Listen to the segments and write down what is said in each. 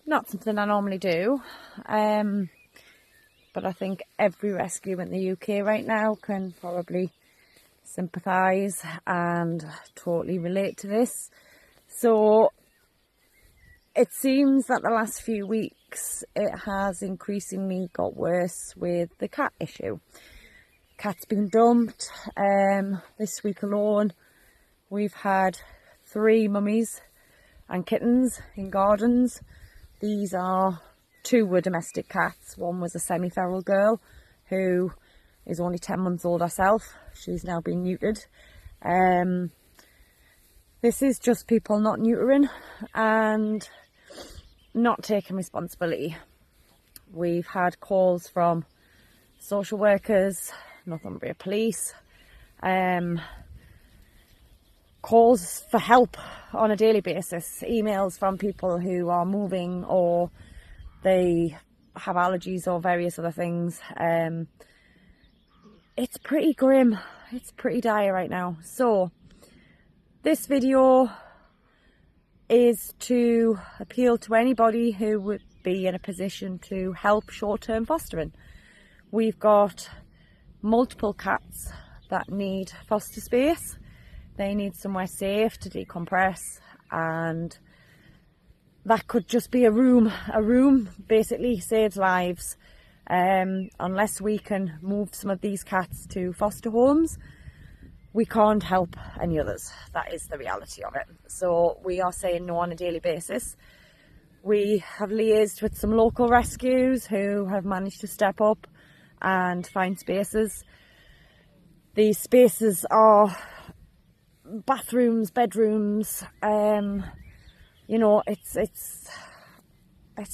Not something I normally do, but I think every rescue in the UK right now can probably sympathise and totally relate to this. So it seems that the last few weeks it has increasingly got worse with the cat issue. Cat's been dumped. This week alone we've had 3 mummies and kittens in gardens. These are 2 were domestic cats. One was a semi-feral girl who is only 10 months old herself. She's now been neutered. This is just people not neutering and not taking responsibility. We've had calls from social workers, Northumbria Police, calls for help on a daily basis, emails from people who are moving or they have allergies or various other things. It's pretty grim, it's pretty dire right now. So this video is to appeal to anybody who would be in a position to help short-term fostering. We've got multiple cats that need foster space. They need somewhere safe to decompress, and that could just be a room. A room basically saves lives. Unless we can move some of these cats to foster homes, we can't help any others. That is the reality of it. So we are saying no on a daily basis. We have liaised with some local rescues who have managed to step up and find spaces. These spaces are bathrooms, bedrooms, you know, it's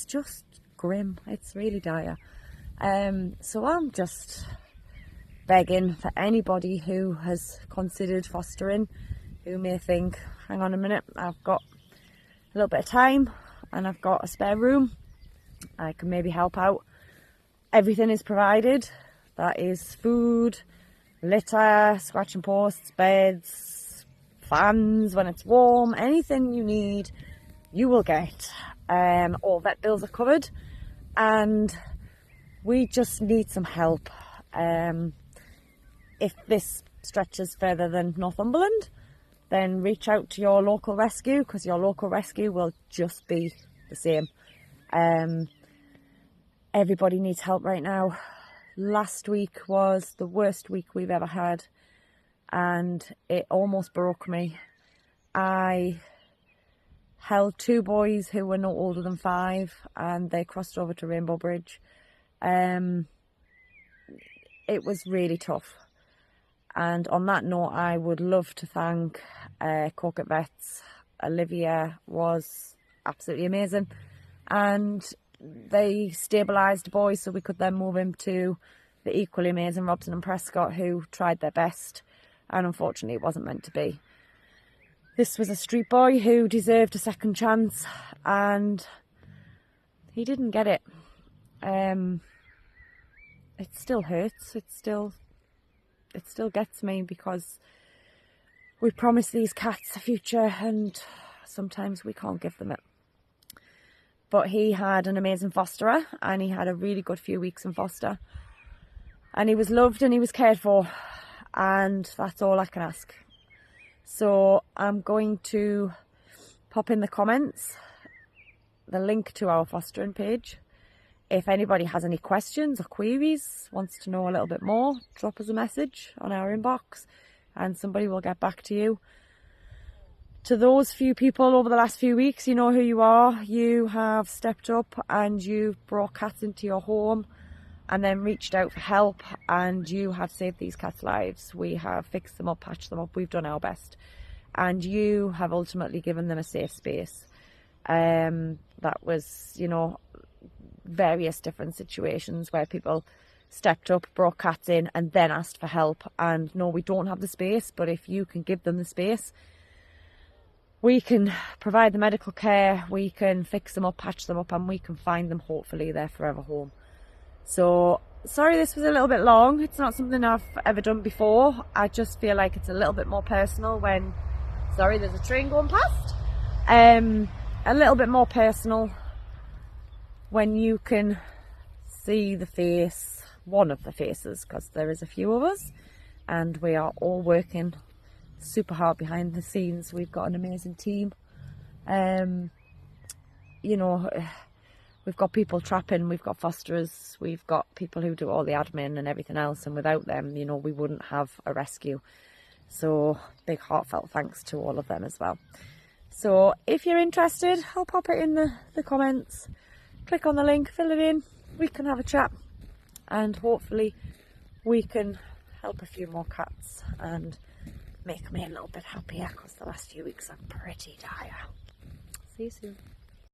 just grim. It's really dire. So I'm just begging for anybody who has considered fostering, who may think, hang on a minute, I've got a little bit of time and I've got a spare room, I can maybe help out. Everything is provided. That is food, litter, scratching posts, beds, fans when it's warm, anything you need you will get. All vet bills are covered, and we just need some help. If this stretches further than Northumberland, then reach out to your local rescue, because your local rescue will just be the same. Everybody needs help right now. Last week was the worst week we've ever had, and it almost broke me. I held 2 boys who were no older than 5, and they crossed over to Rainbow Bridge. It was really tough. And on that note, I would love to thank Corket Vets. Olivia was absolutely amazing, and they stabilised the boy so we could then move him to the equally amazing Robson and Prescott, who tried their best, and unfortunately it wasn't meant to be. This was a street boy who deserved a second chance, and he didn't get it. It still hurts. It still gets me, because we promise these cats a future and sometimes we can't give them it. But he had an amazing fosterer, and he had a really good few weeks in foster, and he was loved and he was cared for, and that's all I can ask. So I'm going to pop in the comments the link to our fostering page. If anybody has any questions or queries, wants to know a little bit more, drop us a message on our inbox and somebody will get back to you. To those few people over the last few weeks, you know who you are. You have stepped up and you've brought cats into your home and then reached out for help, and you have saved these cats' lives. We have fixed them up, patched them up, we've done our best, and you have ultimately given them a safe space. That was, you know, various different situations where people stepped up, brought cats in and then asked for help, and no, we don't have the space, but if you can give them the space, we can provide the medical care, we can fix them up, patch them up, and we can find them hopefully their forever home. So sorry this was a little bit long. It's not something I've ever done before. I just feel like it's a little bit more personal when, sorry, there's a train going past, a little bit more personal when you can see the face, one of the faces, because there is a few of us and we are all working super hard behind the scenes. We've got an amazing team. You know, we've got people trapping, we've got fosterers, we've got people who do all the admin and everything else, and without them, you know, we wouldn't have a rescue. So big heartfelt thanks to all of them as well. So if you're interested, I'll pop it in the comments. Click on the link, fill it in, we can have a chat, and hopefully we can help a few more cats and make me a little bit happier, because the last few weeks are pretty dire. See you soon.